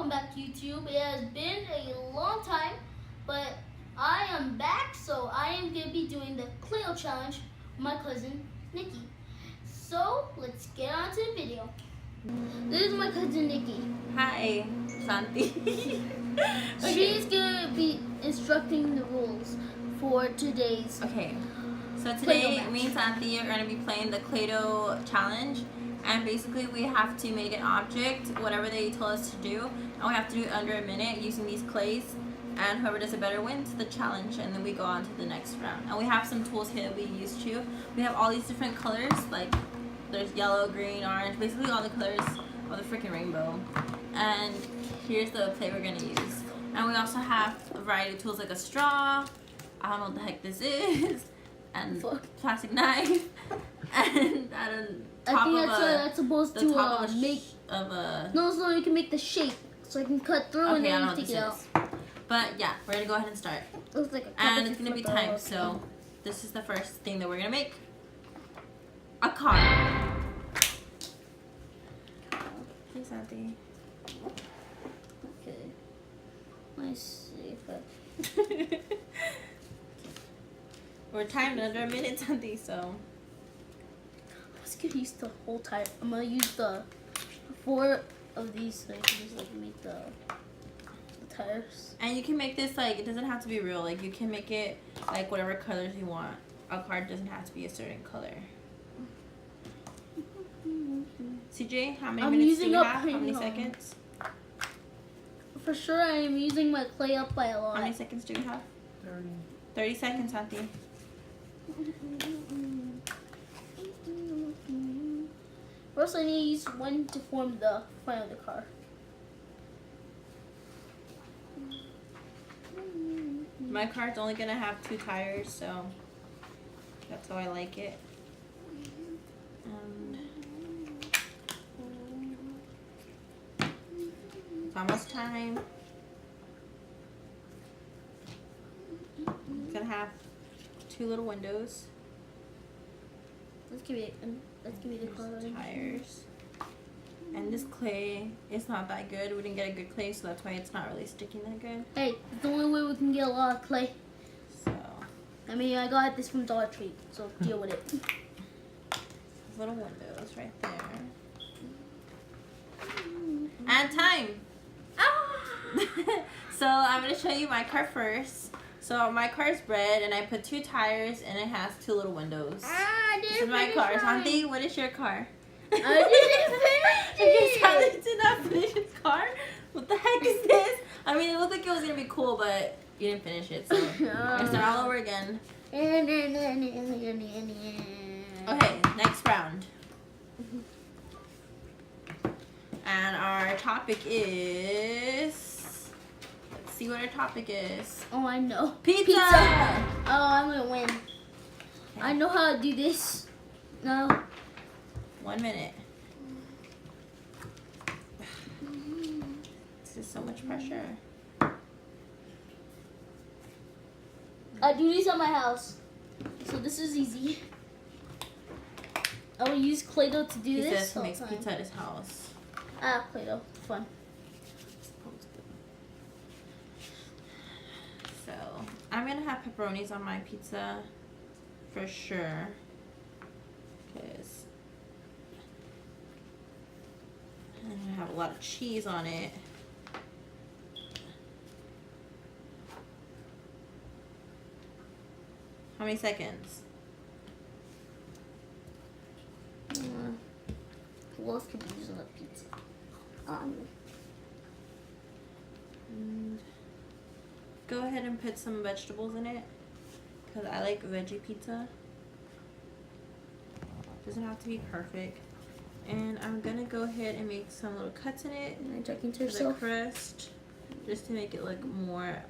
welcome back to YouTube. It has been a long time, but I am back, so I am going to be doing the Play-Doh challenge with my cousin, Nikki. So, let's get on to the video. This is my cousin, Nikki. Hi, Santi. She's going to be instructing the rules for today's Okay, so Play-Doh today match. me and Santi are going to be playing the Play-Doh challenge. And basically we have to make an object, whatever they tell us to do. And we have to do it under a minute using these clays. And whoever does it better wins the challenge. And then we go on to the next round. And we have some tools here that we use too. We have all these different colors, like there's yellow, green, orange, basically all the colors of the freaking rainbow. And here's the play we're going to use. And we also have a variety of tools like a straw. I don't know what the heck this is. And plastic knife. And I think that's supposed to make of a. No, so you can make the shape, so I can cut through and then you take it out. But yeah, we're gonna go ahead and start. Looks like a and it's gonna be timed. So this is the first thing that we're gonna make. A car. Hey, Santi. Okay. Let's see if I. We're timed under a minute, Santi. So. Let's get used the whole time. I'm gonna use the 4 of these so I can just like make the tires. And you can make this like, it doesn't have to be real. Like you can make it like whatever colors you want. A card doesn't have to be a certain color. CJ, how many minutes do you have? How many seconds? For sure, I am using my clay up by a lot. How many seconds do you have? 30. 30 seconds, Santi. First, I need to use one to form the front of the car. My car's only gonna have 2 tires, so that's how I like it. It's almost time. It's gonna have 2 little windows. Let's give me the car. Tires. And this clay is not that good. We didn't get a good clay, so that's why it's not really sticking that good. Hey, it's the only way we can get a lot of clay. So. I mean, I got this from Dollar Tree, so deal with it. Little windows right there. And time! Ah! So I'm going to show you my car first. So my car is red, and I put 2 tires, and it has 2 little windows. This is my car. Santi, what is your car? I didn't finish it! Santi did not finish his car? What the heck is this? I mean, it looked like it was going to be cool, but you didn't finish it, so we're going to start all over again. Okay, next round. And our topic is... Let's see what our topic is. Oh, I know. Pizza! Oh, I'm going to win. Okay. I know how to do this. No. 1 minute. This is so much pressure. I do these at my house, so this is easy. I will use Play-Doh to do this. He says he makes pizza at his house. Ah, Play-Doh, fun. So I'm gonna have pepperonis on my pizza for sure, because I'm gonna have a lot of cheese on it. How many seconds? Who else could be using a pizza? And go ahead and put some vegetables in it, because I like veggie pizza. Doesn't have to be perfect. And I'm gonna go ahead and make some little cuts in it for the crust, just to make it look more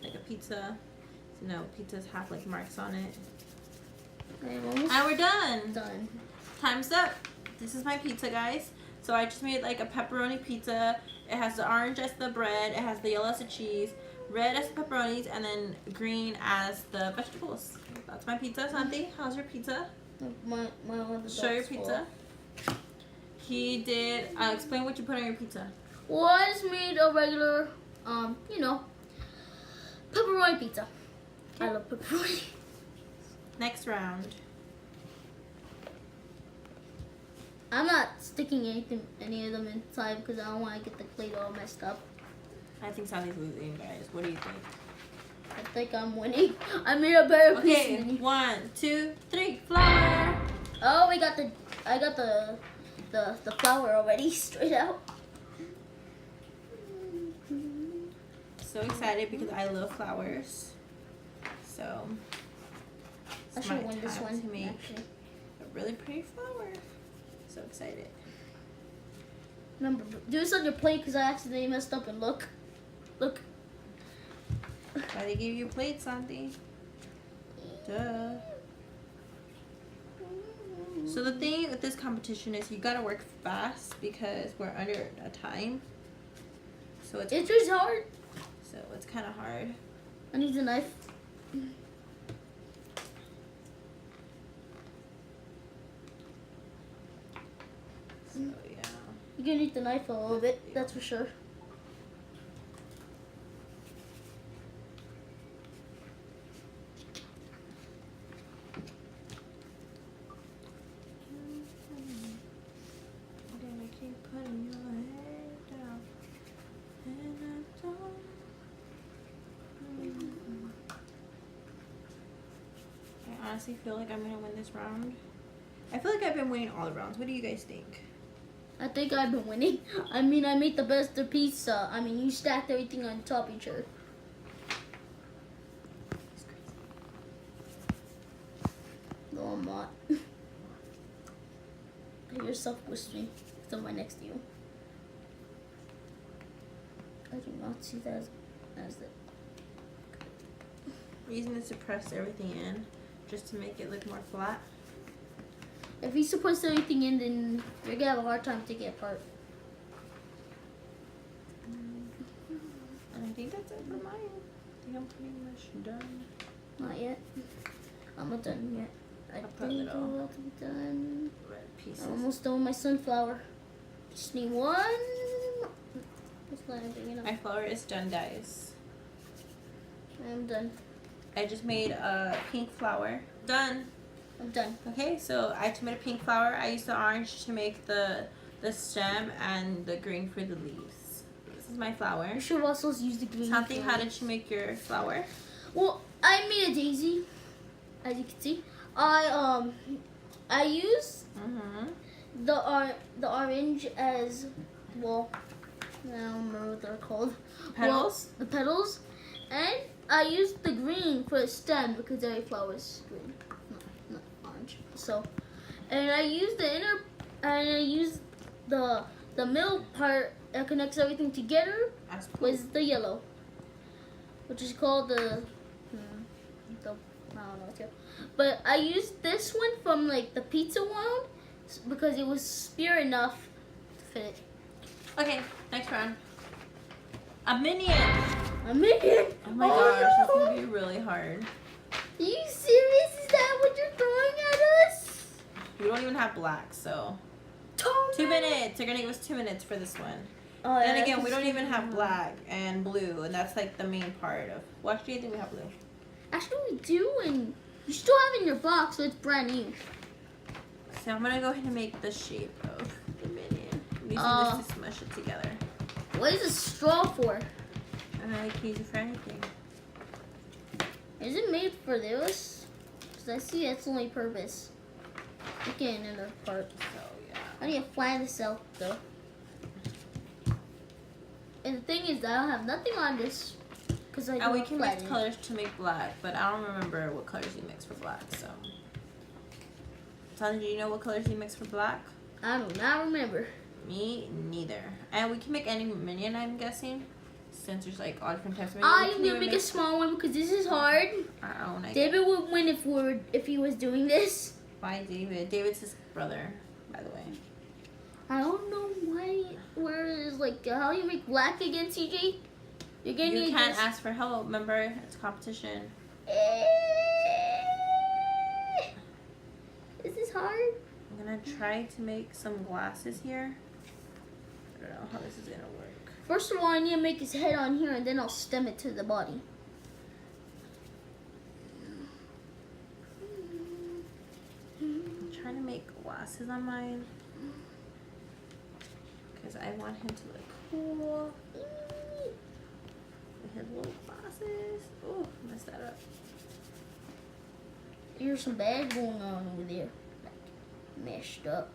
like a pizza. So no, pizzas have like marks on it. And we're done. Done. Time's up. This is my pizza, guys. So I just made like a pepperoni pizza. It has the orange as the bread, it has the yellow as the cheese, red as the pepperonis, and then green as the vegetables. That's my pizza. Santi, how's your pizza? My Show your pizza. He did, explain what you put on your pizza. Well, I just made a regular, you know, pepperoni pizza. I love pepperoni. Next round. I'm not sticking any of them inside because I don't want to get the Play-Doh all messed up. I think Sally's losing, guys. What do you think? I think I'm winning. I made a better piece Okay, than you. 1, 2, 3, flour. Oh, I got the flour already straight out. So excited because I love flowers. So I it's should my win this time one. to make Actually, a really pretty flower. So excited. remember, do this on your plate because I accidentally messed up and look. Why they give you plates, Auntie? Duh. So the thing with this competition is you gotta work fast because we're under a time. So it's just hard. So it's kind of hard. I need a knife. So yeah. You're gonna need the knife a little bit, that's for sure. Gonna keep putting your head down, and I don't. I honestly feel like I'm gonna win this round. I feel like I've been winning all the rounds. What do you guys think? I think I've been winning. I mean, I made the best of pizza. I mean, you stacked everything on top of each other. No, I'm not. You're self-whistling. Somebody next to you. I do not see that as the. Using this to press everything in, just to make it look more flat. If you suppress everything in, then you're gonna have a hard time taking it apart. And I think that's it for mine. I think I'm pretty much done. Not yet. I'm not done yet. I I'll put think little I'm about to be done. Red pieces. I'm almost done with my sunflower. Just need one. That's not anything enough. My flour is done, guys. I'm done. I just made a pink flour. Done. I'm done. Okay, so I just made a pink flower. I used the orange to make the stem and the green for the leaves. This is my flower. You should also use the green. Santi, how did you make your flower? Well, I made a daisy, as you can see. I use the orange as well. I don't remember what they're called. Petals? Well, the petals, and I used the green for the stem because every flower is green, not orange. So, and I used the inner, and I used the middle part that connects everything together was the yellow, which is called the I don't know what to. But I used this one from like the pizza one because it was spear enough to fit it. Okay, next round. A minion. A minion. Oh my gosh, no. this is gonna be really hard. Are you serious? Is that what you're throwing at us? We don't even have black, so 2 minutes. They're gonna give us 2 minutes for this one. Oh, Then yeah, again, we don't even have black and blue, and that's like the main part of. Well, actually, I think we have blue. Actually, we do, and you still have it in your box, so it's brand new. So I'm gonna go ahead and make the shape of the minion. I'm using this to smush it together. What is a straw for? And I can use it for anything. Is it made for this? Because I see its only purpose. Look at another part. So yeah. I need to flatten this out though. And the thing is, I don't have nothing on this because I And we don't can mix flatten. colors to make black, but I don't remember what colors you mix for black. So, Sandra, do you know what colors you mix for black? I do not remember. Me neither. And we can make any minion, I'm guessing, since there's like all different types of I'm gonna make a small one because this is hard. our own. David would win if he was doing this. Why David? David's his brother, by the way. I don't know why. Where is like how you make black again, CJ? You're gonna You need can't this. ask for help. Remember, it's competition. Is this hard? I'm gonna try to make some glasses here. I don't know how this is gonna work. First of all, I need to make his head on here, and then I'll stem it to the body. I'm trying to make glasses on mine because I want him to look cool with his little glasses. Oh, messed that up. There's some bad going on over there. Like, meshed up.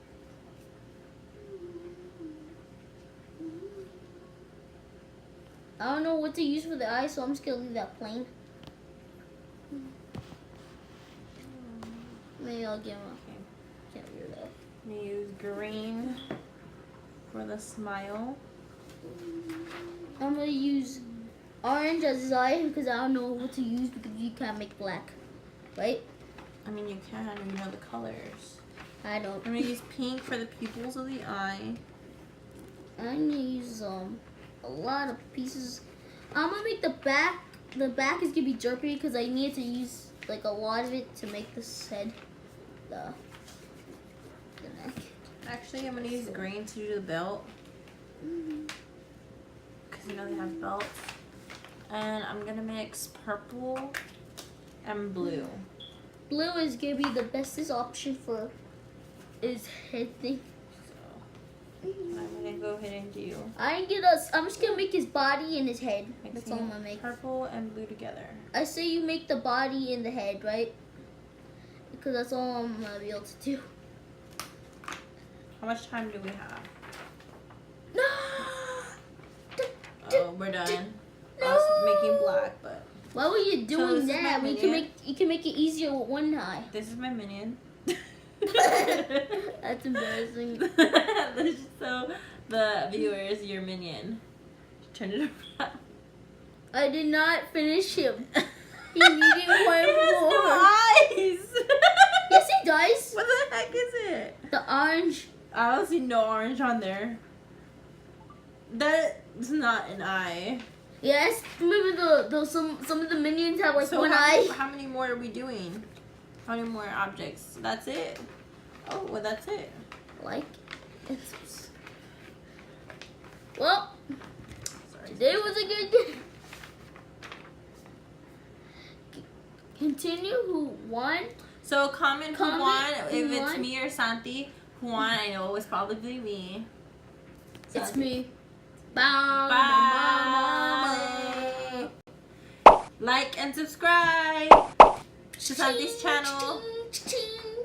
I don't know what to use for the eyes, so I'm just gonna leave that plain. Maybe I'll get one. Get rid of that. I'm gonna use green for the smile. I'm gonna use orange as his eye because I don't know what to use because you can't make black, right? I mean, you can if you know the colors. I don't. I'm gonna use pink for the pupils of the eye. I'm gonna use a lot of pieces. I'm gonna make the back. The back is gonna be derpy because I need to use like a lot of it to make this head, the neck. Actually, I'm gonna use green to do the belt because you know they have belts. And I'm gonna mix purple and blue. Blue is gonna be the bestest option for his head thing. So I'm gonna go ahead and do I'm just gonna make his body and his head. That's all I'm gonna make. purple and blue together. I say you make the body and the head, right? Because that's all I'm gonna be able to do. How much time do we have? No. Oh, we're done. No. I was making black, but Why were you this doing is that? my You can minion. make it easier with one eye. this is my minion. That's embarrassing. So the viewers, your minion. Turn it around. I did not finish him. He needed one He has more. no eyes. Yes, he does. What the heck is it? The orange. I don't see no orange on there. That's not an eye. Yes. Remember some of the minions have like So one eye. how many more are we doing? How many more objects? That's it. Oh, well, that's it. Like, it's. Well, Sorry. today was a good day. Continue. Who won? So comment who Comment won. who If it's won. me or Santi who won, I know it was probably me. It's Santi. me. Bye. Bye. Like and subscribe to Santi's channel. Ching, ching.